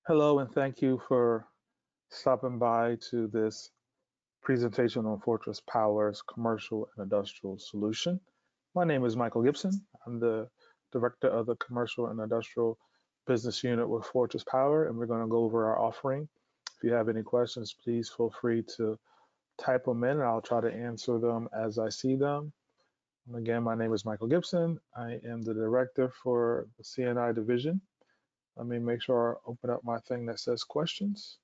Hello, and thank you for stopping by to this presentation on Fortress Power's commercial and industrial solution. My name is Michael Gibson. I'm the director of the commercial and industrial business unit with Fortress Power, and we're going to go over our offering. If you have any questions, please feel free to type them in, and I'll try to answer them as I see them. And again, my name is Michael Gibson. I am the director for the C&I division. Let me make sure I open up my thing that says questions.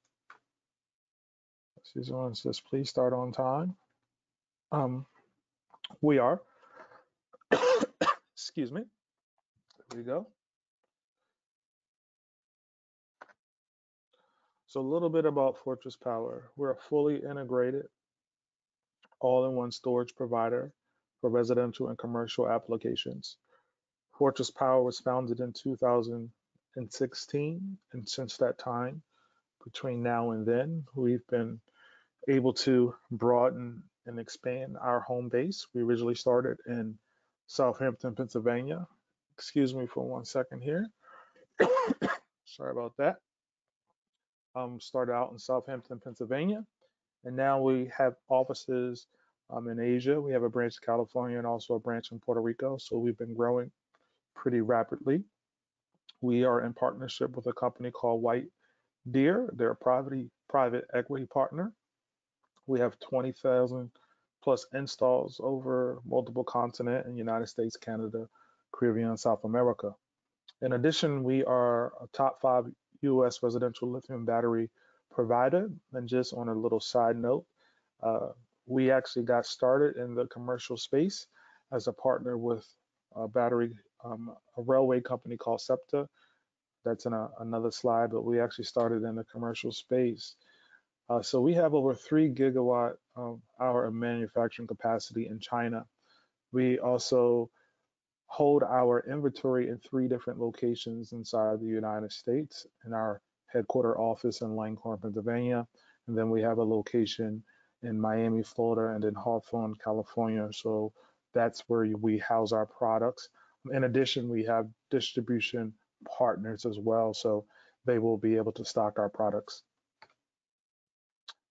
This one says, please start on time. Um, we are. Excuse me. There we go. So a little bit about Fortress Power. We're a fully integrated, all-in-one storage provider for residential and commercial applications. Fortress Power was founded in 2016, and since that time, between now and then, we've been able to broaden and expand our home base. We originally started in Southampton, Pennsylvania. Excuse me for 1 second here. Sorry about that. Started out in Southampton, Pennsylvania, and now we have offices in Asia. We have a branch in California and also a branch in Puerto Rico. So we've been growing pretty rapidly. We are in partnership with a company called White Deer. They're a private equity partner. We have 20,000 plus installs over multiple continents in the United States, Canada, Caribbean, and South America. In addition, we are a top 5 US residential lithium battery provider. And just on a little side note, we actually got started in the commercial space as a partner with a railway company called SEPTA. That's in another slide, but we actually started in the commercial space. So we have over 3 gigawatt hour of manufacturing capacity in China. We also hold our inventory in 3 different locations inside the United States in our headquarter office in Langhorne, Pennsylvania. And then we have a location in Miami, Florida, and in Hawthorne, California. So that's where we house our products. In addition, we have distribution partners as well. So they will be able to stock our products.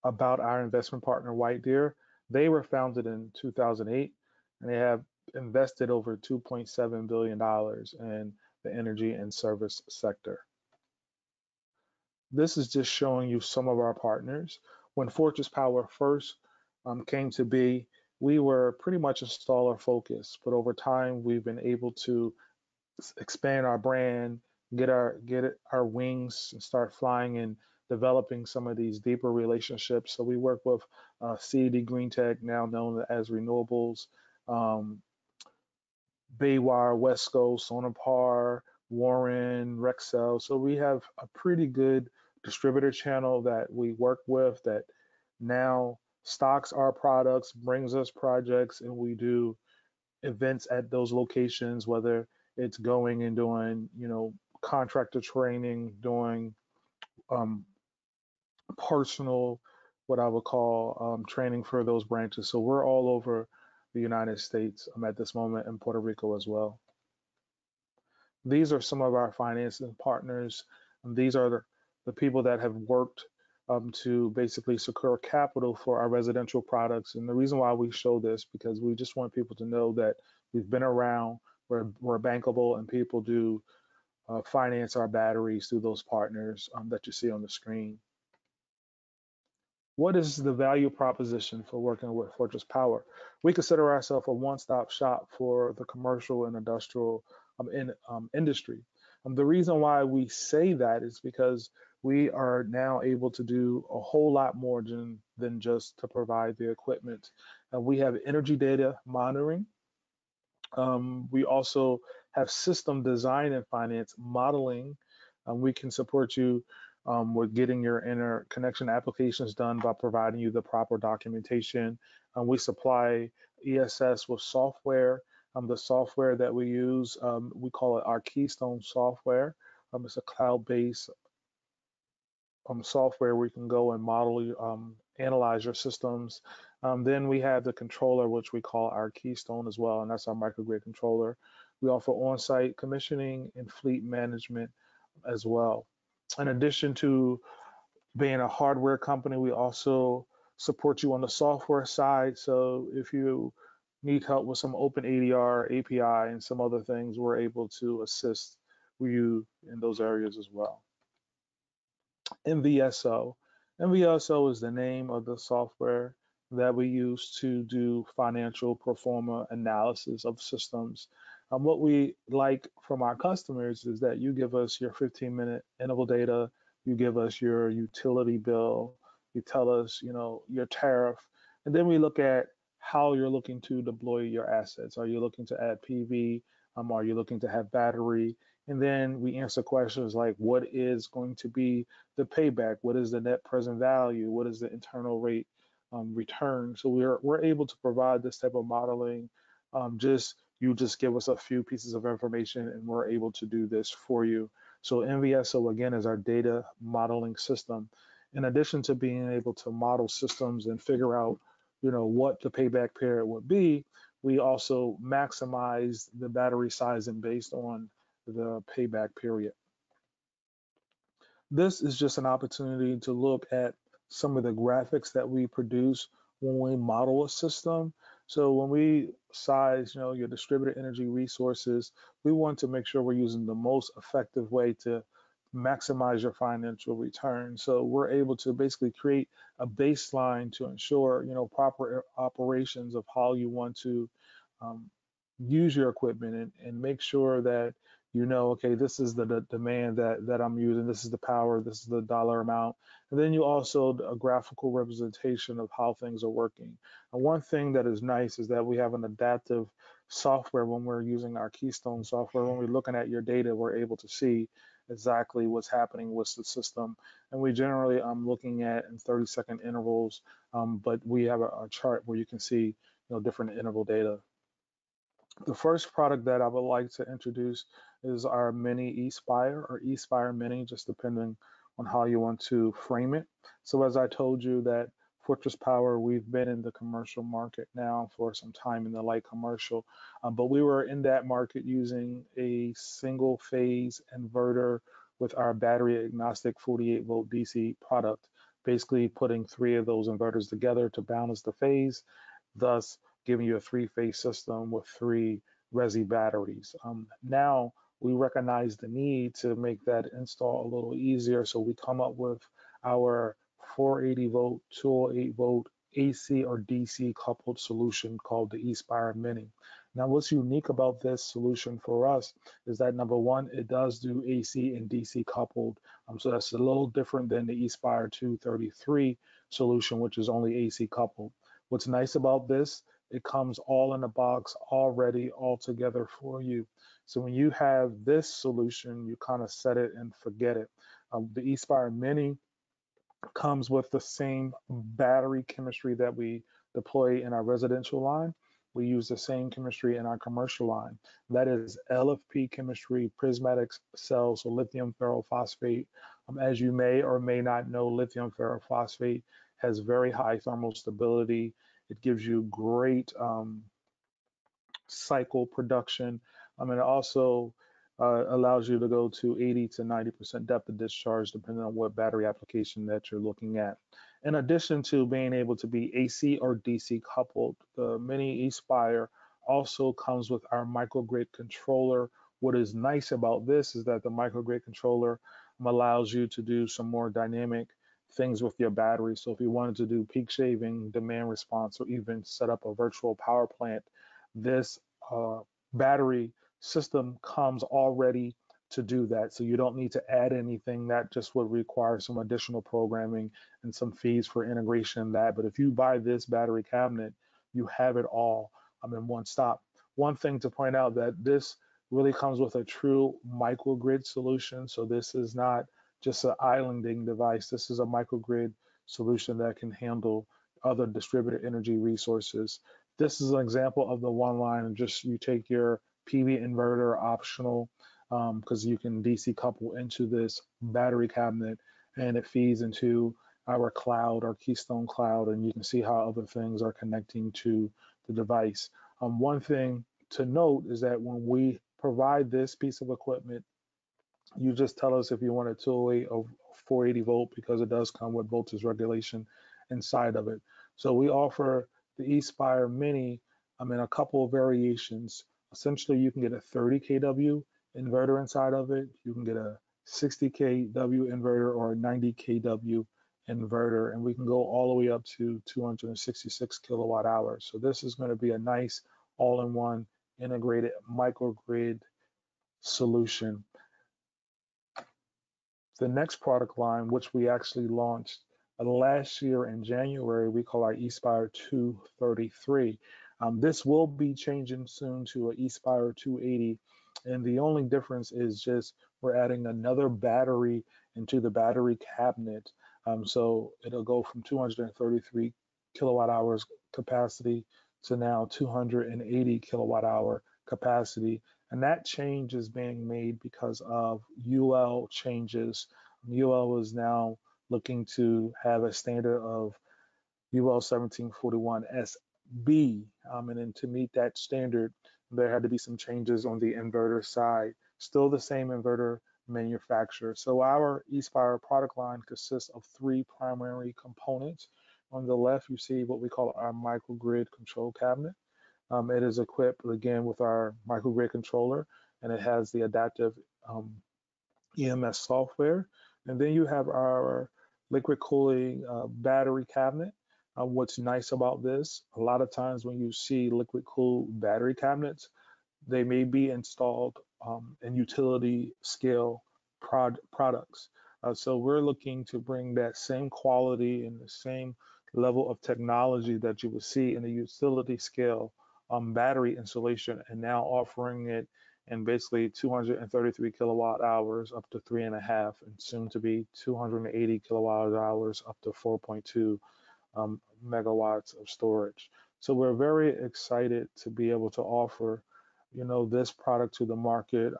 About our investment partner, White Deer, they were founded in 2008, and they have invested over $2.7 billion in the energy and service sector. This is just showing you some of our partners. When Fortress Power first came to be, we were pretty much installer focused, but over time we've been able to expand our brand, get our wings, and start flying and developing some of these deeper relationships. So we work with CED Green Tech, now known as Renewables, Baywire, Wesco, Sonopar, Warren, Rexel. So we have a pretty good distributor channel that we work with that now stocks our products, brings us projects, and we do events at those locations, whether it's going and doing, contractor training, doing personal, what I would call training for those branches. So we're all over the United States at this moment, in Puerto Rico as well. These are some of our financing partners. These are the people that have worked to basically secure capital for our residential products. And the reason why we show this, because we just want people to know that we've been around, we're bankable, and people do finance our batteries through those partners that you see on the screen. What is the value proposition for working with Fortress Power? We consider ourselves a one-stop shop for the commercial and industrial industry. The reason why we say that is because we are now able to do a whole lot more than just to provide the equipment. We have energy data monitoring. We also have system design and finance modeling. We can support you with getting your interconnection applications done by providing you the proper documentation. We supply ESS with software. The software that we use, we call it our Keystone software. It's a cloud-based software where you can go and model, analyze your systems. Then we have the controller, which we call our Keystone as well, and that's our microgrid controller. We offer on-site commissioning and fleet management as well. In addition to being a hardware company, we also support you on the software side. So if you need help with some OpenADR, API, and some other things, we're able to assist you in those areas as well. MVSO. MVSO is the name of the software that we use to do financial pro forma analysis of systems. What we like from our customers is that you give us your 15-minute interval data, you give us your utility bill, you tell us, your tariff, and then we look at how you're looking to deploy your assets. Are you looking to add PV? Are you looking to have battery? And then we answer questions like, what is going to be the payback? What is the net present value? What is the internal rate return? So we're able to provide this type of modeling. You just give us a few pieces of information, and we're able to do this for you. So MVSO again is our data modeling system. In addition to being able to model systems and figure out, what the payback period would be, we also maximize the battery sizing based on the payback period. This is just an opportunity to look at some of the graphics that we produce when we model a system. So when we size, your distributed energy resources, we want to make sure we're using the most effective way to maximize your financial return. So we're able to basically create a baseline to ensure, proper operations of how you want to um, use your equipment and make sure that okay, this is the demand that I'm using, this is the power, this is the dollar amount. And then you also a graphical representation of how things are working. And one thing that is nice is that we have an adaptive software when we're using our Keystone software. When we're looking at your data, we're able to see exactly what's happening with the system. And we generally looking at in 30-second intervals, but we have a chart where you can see different interval data. The first product that I would like to introduce is our mini eSpire or eSpire mini, just depending on how you want to frame it. So as I told you that Fortress Power, we've been in the commercial market now for some time in the light commercial, but we were in that market using a single phase inverter with our battery agnostic 48 volt DC product, basically putting 3 of those inverters together to balance the phase, thus giving you a 3-phase system with 3 resi batteries. Now we recognize the need to make that install a little easier, so we come up with our 480 volt, 208 volt AC or DC coupled solution called the eSpire Mini. Now, what's unique about this solution for us is that number one, it does do AC and DC coupled. So that's a little different than the eSpire 233 solution, which is only AC coupled. What's nice about this, it comes all in a box already all together for you. So when you have this solution, you kind of set it and forget it. The eSpire Mini comes with the same battery chemistry that we deploy in our residential line. We use the same chemistry in our commercial line. That is LFP chemistry, prismatic cells, so lithium ferrophosphate. As you may or may not know, lithium ferrophosphate has very high thermal stability. It gives you great cycle production. It also allows you to go to 80 to 90% depth of discharge, depending on what battery application that you're looking at. In addition to being able to be AC or DC coupled, the Mini eSpire also comes with our microgrid controller. What is nice about this is that the microgrid controller allows you to do some more dynamic things with your battery. So if you wanted to do peak shaving, demand response, or even set up a virtual power plant, this battery system comes already to do that. So you don't need to add anything. That just would require some additional programming and some fees for integration in that. But if you buy this battery cabinet, you have it all in one stop. One thing to point out that this really comes with a true microgrid solution. So this is not just an islanding device. This is a microgrid solution that can handle other distributed energy resources. This is an example of the one line, and just you take your PV inverter optional because you can DC couple into this battery cabinet, and it feeds into our cloud, our Keystone cloud, and you can see how other things are connecting to the device. One thing to note is that when we provide this piece of equipment You just tell us if you want a 208 or 480 volt because it does come with voltage regulation inside of it. So we offer the eSpire Mini in a couple of variations. Essentially, you can get a 30 kW inverter inside of it. You can get a 60 kW inverter or a 90 kW inverter, and we can go all the way up to 266 kilowatt hours. So this is going to be a nice all-in-one integrated microgrid solution. The next product line, which we actually launched last year in January, we call our eSpire 233. This will be changing soon to an eSpire 280. And the only difference is just we're adding another battery into the battery cabinet. So it'll go from 233 kilowatt hours capacity to now 280 kilowatt hour capacity. And that change is being made because of UL changes. UL is now looking to have a standard of UL 1741 SB. And then to meet that standard, there had to be some changes on the inverter side. Still the same inverter manufacturer. So our eSpire product line consists of three primary components. On the left, you see what we call our microgrid control cabinet. It is equipped again with our microgrid controller, and it has the adaptive EMS software. And then you have our liquid cooling battery cabinet. What's nice about this, a lot of times when you see liquid cooled battery cabinets, they may be installed in utility scale products. So we're looking to bring that same quality and the same level of technology that you would see in a utility scale battery installation, and now offering it in basically 233 kilowatt hours up to 3.5, and soon to be 280 kilowatt hours up to 4.2 megawatts of storage. So we're very excited to be able to offer, this product to the market.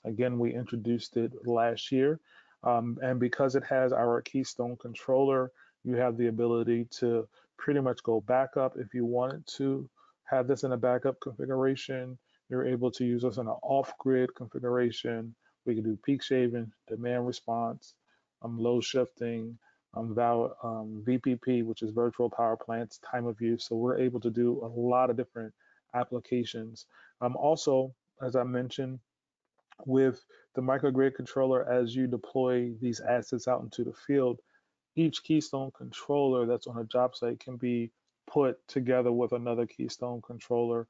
Again, we introduced it last year, and because it has our Keystone controller, you have the ability to pretty much go backup if you wanted to have this in a backup configuration. You're able to use this in an off-grid configuration. We can do peak shaving, demand response, load shifting, VPP, which is virtual power plants, time of use. So we're able to do a lot of different applications. Also, as I mentioned, with the microgrid controller, as you deploy these assets out into the field, each Keystone controller that's on a job site can be put together with another Keystone controller,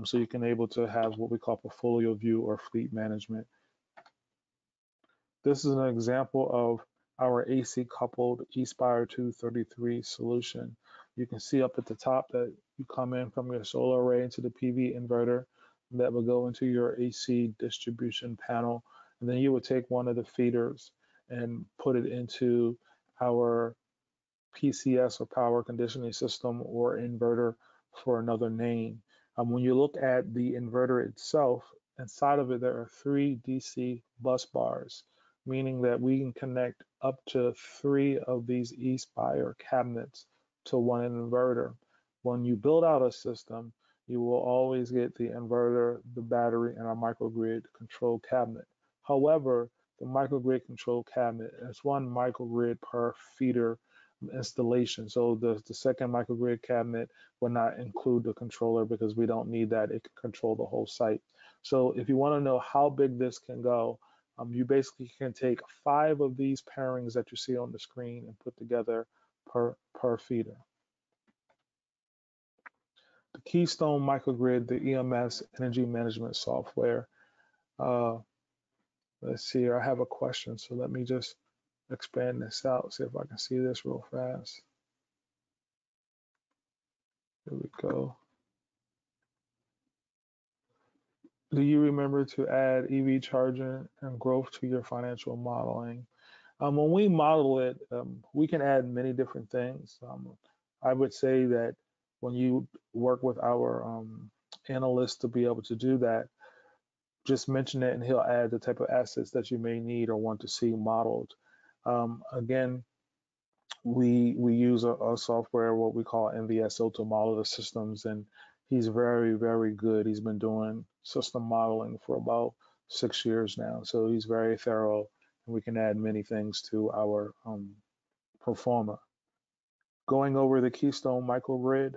so you can able to have what we call portfolio view or fleet management. This is an example of our AC coupled eSpire 233 solution. You can see up at the top that you come in from your solar array into the PV inverter that will go into your AC distribution panel. And then you would take one of the feeders and put it into our PCS or power conditioning system or inverter for another name. When you look at the inverter itself, inside of it there are 3 DC bus bars, meaning that we can connect up to 3 of these eSpire cabinets to one inverter. When you build out a system, you will always get the inverter, the battery, and a microgrid control cabinet. However, the microgrid control cabinet is one microgrid per feeder installation. So the second microgrid cabinet will not include the controller because we don't need that. It can control the whole site. So if you want to know how big this can go, you basically can take 5 of these pairings that you see on the screen and put together per feeder. The Keystone Microgrid, the EMS energy management software. Let's see here. I have a question, so let me just expand this out, see if I can see this real fast. Here we go. Do you remember to add EV charging and growth to your financial modeling? When we model it, we can add many different things. I would say that when you work with our analyst to be able to do that, just mention it and he'll add the type of assets that you may need or want to see modeled. Again, we use a software, what we call NVSO, to model the systems, and he's very, very good. He's been doing system modeling for about 6 years now. So he's very thorough, and we can add many things to our pro forma. Going over the Keystone Microgrid,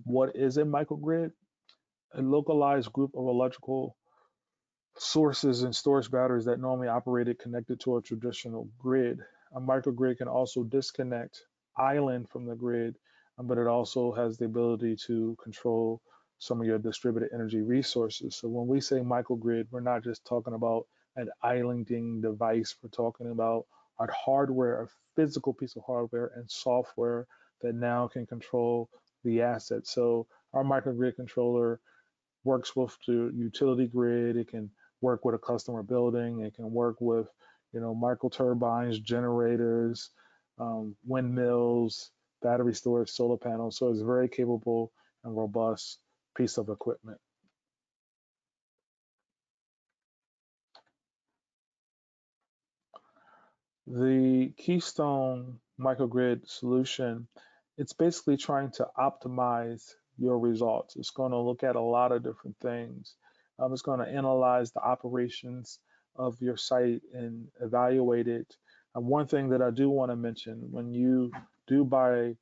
what is a microgrid? A localized group of electrical sources and storage batteries that normally operated connected to a traditional grid. A microgrid can also disconnect island from the grid, but it also has the ability to control some of your distributed energy resources. So when we say microgrid, we're not just talking about an islanding device, we're talking about a hardware, a physical piece of hardware and software that now can control the asset. So our microgrid controller works with the utility grid. It can work with a customer building. It can work with, micro turbines, generators, windmills, battery storage, solar panels. So it's a very capable and robust piece of equipment. The Keystone microgrid solution, it's basically trying to optimize your results. It's going to look at a lot of different things. It's going to analyze the operations of your site and evaluate it. And one thing that I do want to mention, when you do buy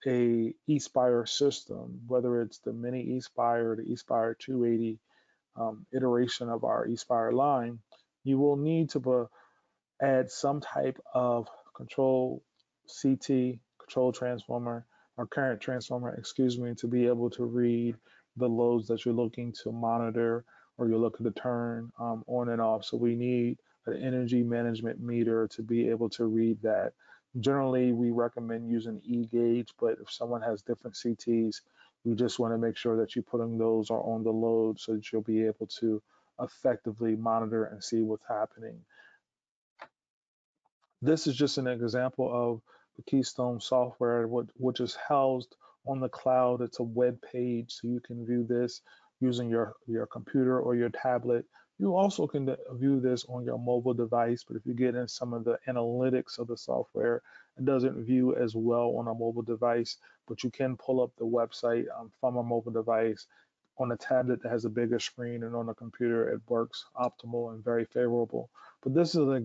a eSpire system, whether it's the mini eSpire or the eSpire 280 iteration of our eSpire line, you will need to add some type of control CT, control transformer, or current transformer, excuse me, to be able to read the loads that you're looking to monitor or you're looking to turn on and off. So we need an energy management meter to be able to read that. Generally, we recommend using e-gauge, but if someone has different CTs, we just want to make sure that you're putting those on the load so that you'll be able to effectively monitor and see what's happening. This is just an example of the Keystone software, which is housed on the cloud. It's a web page, so you can view this using your computer or your tablet. You also can view this on your mobile device, but if you get in some of the analytics of the software, it doesn't view as well on a mobile device, but you can pull up the website from a mobile device. On a tablet that has a bigger screen and on a computer, it works optimal and very favorable. But this is an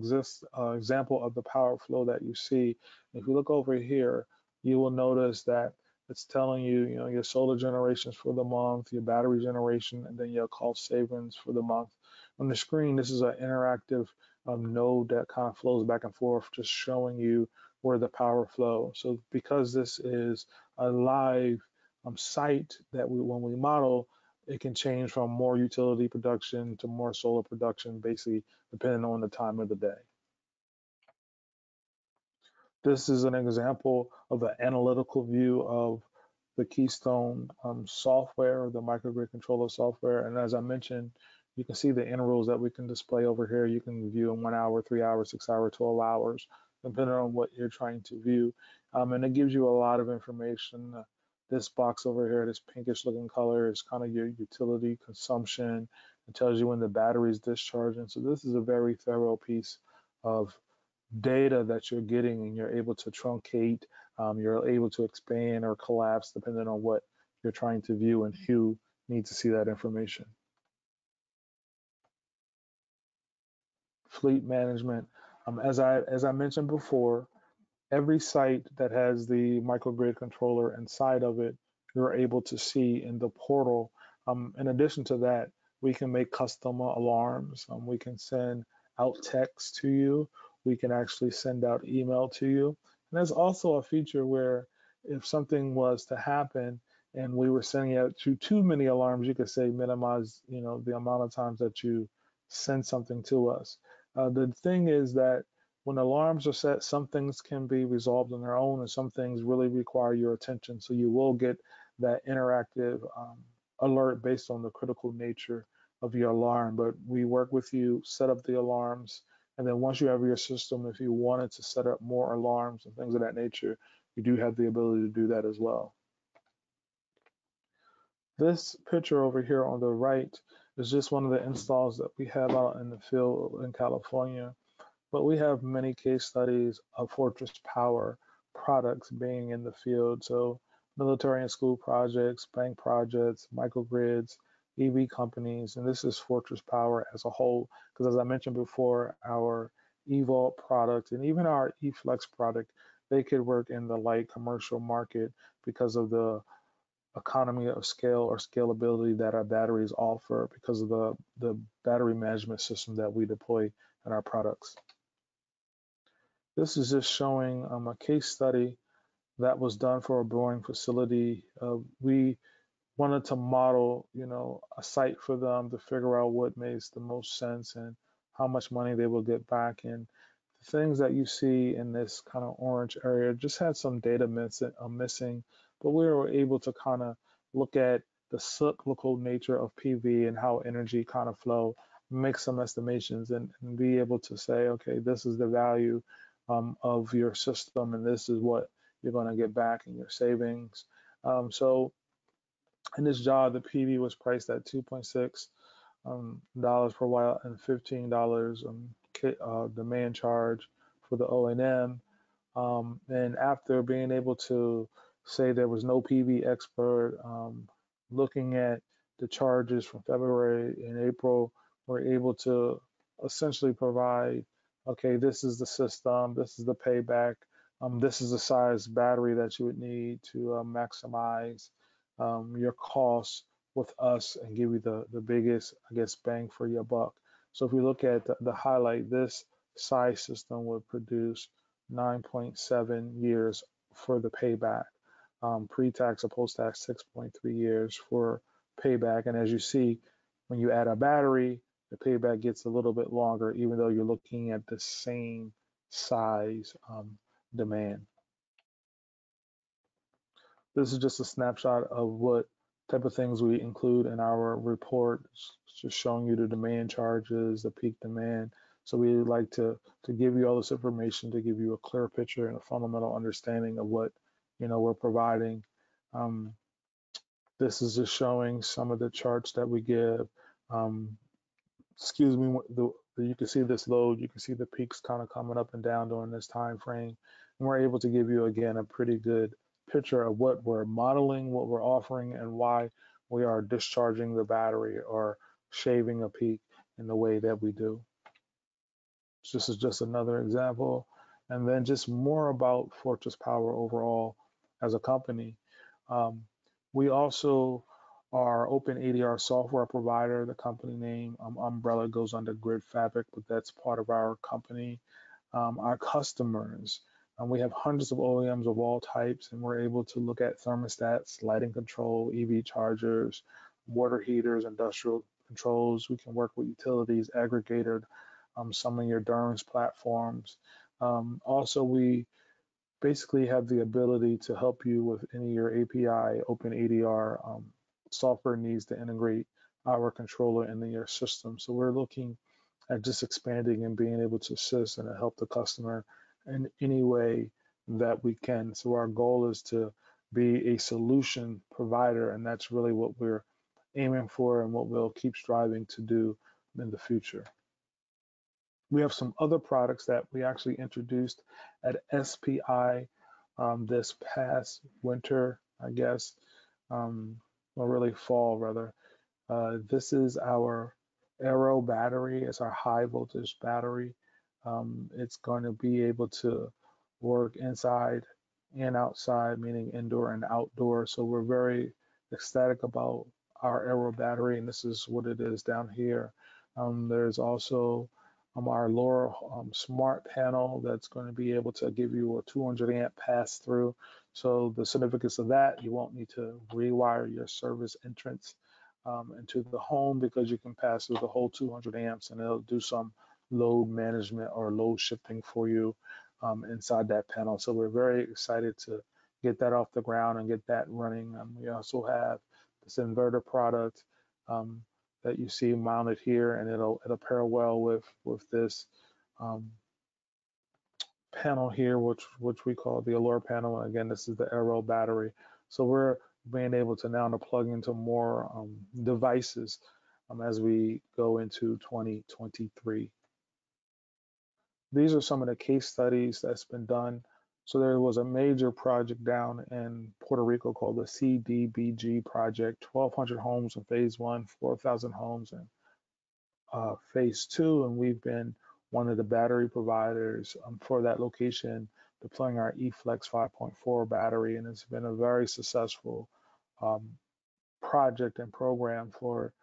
example of the power flow that you see. If you look over here, you will notice that it's telling you, your solar generations for the month, your battery generation, and then your cost savings for the month. On the screen, this is an interactive node that kind of flows back and forth, just showing you where the power flow. So because this is a live site that when we model, it can change from more utility production to more solar production, basically depending on the time of the day. This is an example of an analytical view of the Keystone software, the microgrid controller software. And as I mentioned, you can see the intervals that we can display over here. You can view in 1 hour, 3 hours, 6 hours, 12 hours, depending on what you're trying to view. And it gives you a lot of information. This box over here, this pinkish looking color, is kind of your utility consumption. It tells you when the battery is discharging. So this is a very thorough piece of data that you're getting, and you're able to truncate, you're able to expand or collapse depending on what you're trying to view and who needs to see that information. Fleet management. As I mentioned before, every site that has the microgrid controller inside of it, you're able to see in the portal. In addition to that, we can make custom alarms. We can send out text to you. We can actually send out email to you. And there's also a feature where if something was to happen and we were sending out too many alarms, you could say minimize, the amount of times that you send something to us. The thing is that when alarms are set, some things can be resolved on their own, and some things really require your attention. So you will get that interactive alert based on the critical nature of your alarm. But we work with you, set up the alarms, and then once you have your system, if you wanted to set up more alarms and things of that nature, you do have the ability to do that as well. This picture over here on the right is just one of the installs that we have out in the field in California. But we have many case studies of Fortress Power products being in the field. So military and school projects, bank projects, microgrids, EV companies, and this is Fortress Power as a whole, because as I mentioned before, our eVault product and even our eFlex product, they could work in the light commercial market because of the economy of scale or scalability that our batteries offer because of the battery management system that we deploy in our products. This is just showing a case study that was done for a brewing facility. We wanted to model, a site for them to figure out what makes the most sense and how much money they will get back. And the things that you see in this kind of orange area just had some data missing, but we were able to kind of look at the cyclical nature of PV and how energy kind of flow, make some estimations, and be able to say, okay, this is the value of your system, and this is what you're going to get back in your savings. So in this job, the PV was priced at $2.6 dollars per watt and $15 demand charge for the O&M. And after being able to say there was no PV expert, looking at the charges from February and April, we're able to essentially provide, okay, this is the system, this is the payback, this is the size battery that you would need to maximize your costs with us and give you the biggest, I guess, bang for your buck. So if we look at the highlight, this size system would produce 9.7 years for the payback. Pre-tax or post-tax 6.3 years for payback. And as you see, when you add a battery, the payback gets a little bit longer, even though you're looking at the same size demand. This is just a snapshot of what type of things we include in our report. It's just showing you the demand charges, the peak demand. So we like to give you all this information to give you a clear picture and a fundamental understanding of what we're providing. This is just showing some of the charts that we give. Excuse me, you can see this load, you can see the peaks kind of coming up and down during this time frame. And we're able to give you, again, a pretty good picture of what we're modeling, what we're offering, and why we are discharging the battery or shaving a peak in the way that we do. This is just another example. And then just more about Fortress Power overall as a company. We also are OpenADR software provider. The company name umbrella goes under Grid Fabric, but that's part of our company. Our customers, we have hundreds of OEMs of all types, and we're able to look at thermostats, lighting control, EV chargers, water heaters, industrial controls. We can work with utilities, aggregator, some of your DERMS platforms. Also, we basically have the ability to help you with any of your API, OpenADR software needs to integrate our controller into your system. So we're looking at just expanding and being able to assist and help the customer in any way that we can. So our goal is to be a solution provider, and that's really what we're aiming for and what we'll keep striving to do in the future. We have some other products that we actually introduced at SPI this past winter, I guess, or really fall rather. This is our Aero battery. It's our high voltage battery. It's going to be able to work inside and outside, meaning indoor and outdoor. So we're very ecstatic about our Aero battery, and this is what it is down here. There's also our lower smart panel that's going to be able to give you a 200 amp pass through. So the significance of that, you won't need to rewire your service entrance into the home because you can pass through the whole 200 amps and it'll do some load management or load shifting for you inside that panel. So we're very excited to get that off the ground and get that running. We also have this inverter product that you see mounted here, and it'll pair well with this panel here, which we call the Allure panel. And again, this is the Aero battery. So we're being able to now plug into more devices as we go into 2023. These are some of the case studies that's been done So there was a major project down in Puerto Rico called the CDBG project, 1,200 homes in phase one, 4,000 homes in phase two, and we've been one of the battery providers for that location, deploying our eFlex 5.4 battery, and it's been a very successful um, project and program for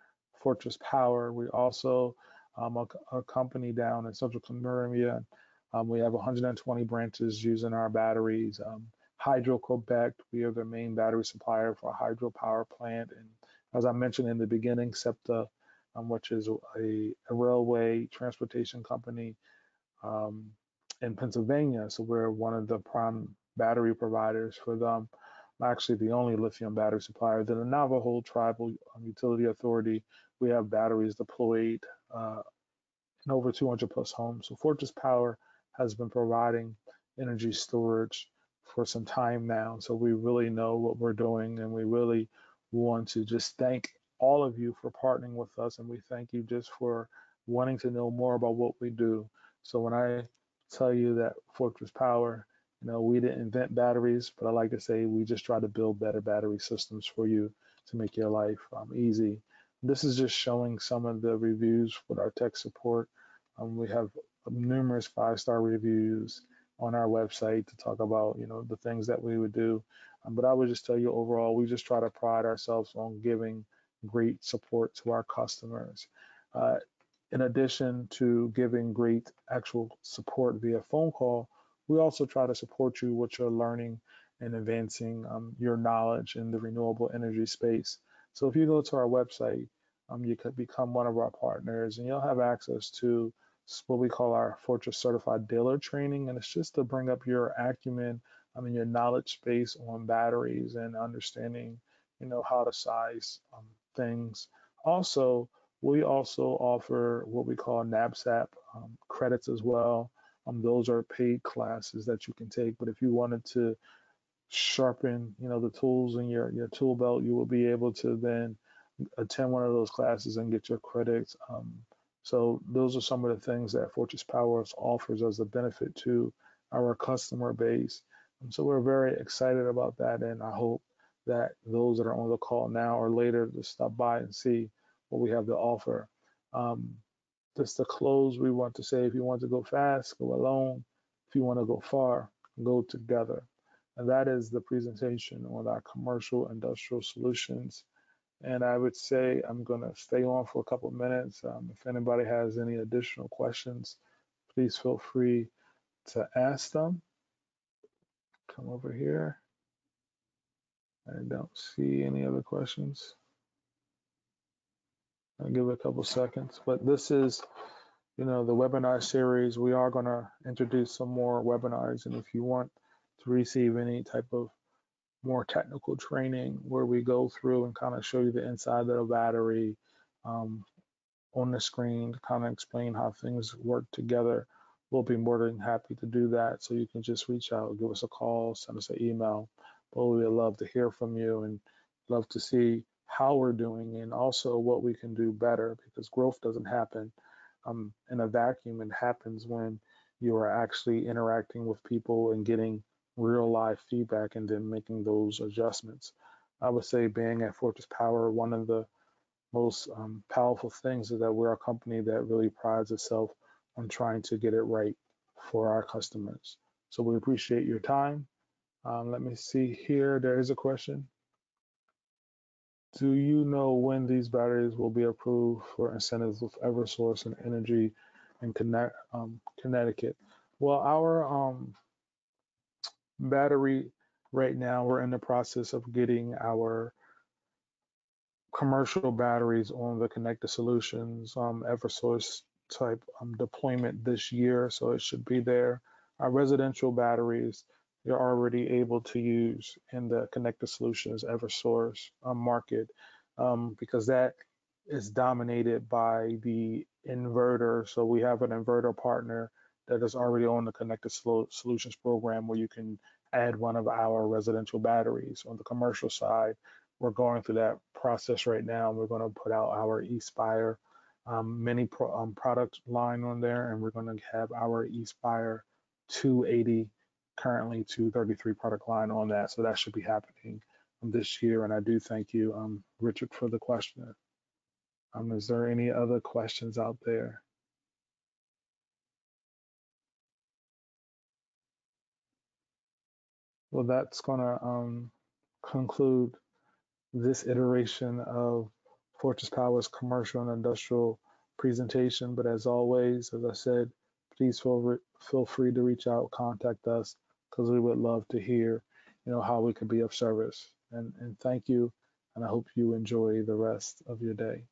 Fortress Power. We also a company down in Central California. We have 120 branches using our batteries. Hydro Quebec, we are the main battery supplier for a hydropower plant. And as I mentioned in the beginning, SEPTA, which is a railway transportation company um, in Pennsylvania. So we're one of the prime battery providers for them. I'm actually the only lithium battery supplier. Then the Navajo Tribal Utility Authority, we have batteries deployed uh, in over 200 plus homes. So Fortress Power has been providing energy storage for some time now. So we really know what we're doing, and we really want to just thank all of you for partnering with us. And we thank you just for wanting to know more about what we do. So when I tell you that Fortress Power, we didn't invent batteries, but I like to say we just try to build better battery systems for you to make your life easy. This is just showing some of the reviews with our tech support. We have numerous 5-star reviews on our website to talk about, the things that we would do. But I would just tell you overall, we just try to pride ourselves on giving great support to our customers. Uh, in addition to giving great actual support via phone call, we also try to support you with your learning and advancing your knowledge in the renewable energy space. So if you go to our website, you could become one of our partners, and you'll have access to what we call our Fortress Certified Dealer Training, and it's just to bring up your acumen, your knowledge base on batteries and understanding, how to size things. Also, we also offer what we call NABSAP credits as well. Those are paid classes that you can take, but if you wanted to sharpen, the tools in your tool belt, you will be able to then attend one of those classes and get your credits. So those are some of the things that Fortress Power offers as a benefit to our customer base. And so we're very excited about that, and I hope that those that are on the call now or later to stop by and see what we have to offer. Um, just to close, we want to say if you want to go fast, go alone. If you want to go far, go together. And that is the presentation on our commercial industrial solutions. And I would say I'm going to stay on for a couple of minutes. If anybody has any additional questions, please feel free to ask them. Come over here. I don't see any other questions. I'll give it a couple seconds. But this is, the webinar series. We are going to introduce some more webinars. And if you want to receive any type of more technical training where we go through and kind of show you the inside of the battery, on the screen to kind of explain how things work together, we'll be more than happy to do that. So you can just reach out, give us a call, send us an email. But we would love to hear from you and love to see how we're doing and also what we can do better, because growth doesn't happen in a vacuum. It happens when you are actually interacting with people and getting real life feedback and then making those adjustments. I would say being at Fortress Power, one of the most powerful things is that we're a company that really prides itself on trying to get it right for our customers. So we appreciate your time. Let me see here. There is a question. Do you know when these batteries will be approved for incentives with Eversource and Energy in Connecticut? Well, our battery right now, we're in the process of getting our commercial batteries on the connected solutions Eversource type deployment this year, so it should be there. Our residential batteries you're already able to use in the connected solutions Eversource market, because that is dominated by the inverter. So we have an inverter partner that is already on the connected solutions program where you can add one of our residential batteries. On the commercial side, we're going through that process right now. We're going to put out our eSpire mini product line on there, and we're going to have our eSpire 280 currently to 33 product line on that. So that should be happening this year. And I do thank you, Richard, for the question. Is there any other questions out there? Well, that's going to conclude this iteration of Fortress Power's commercial and industrial presentation. But as always, as I said, please feel free to reach out, contact us, because we would love to hear, how we could be of service. And thank you, and I hope you enjoy the rest of your day.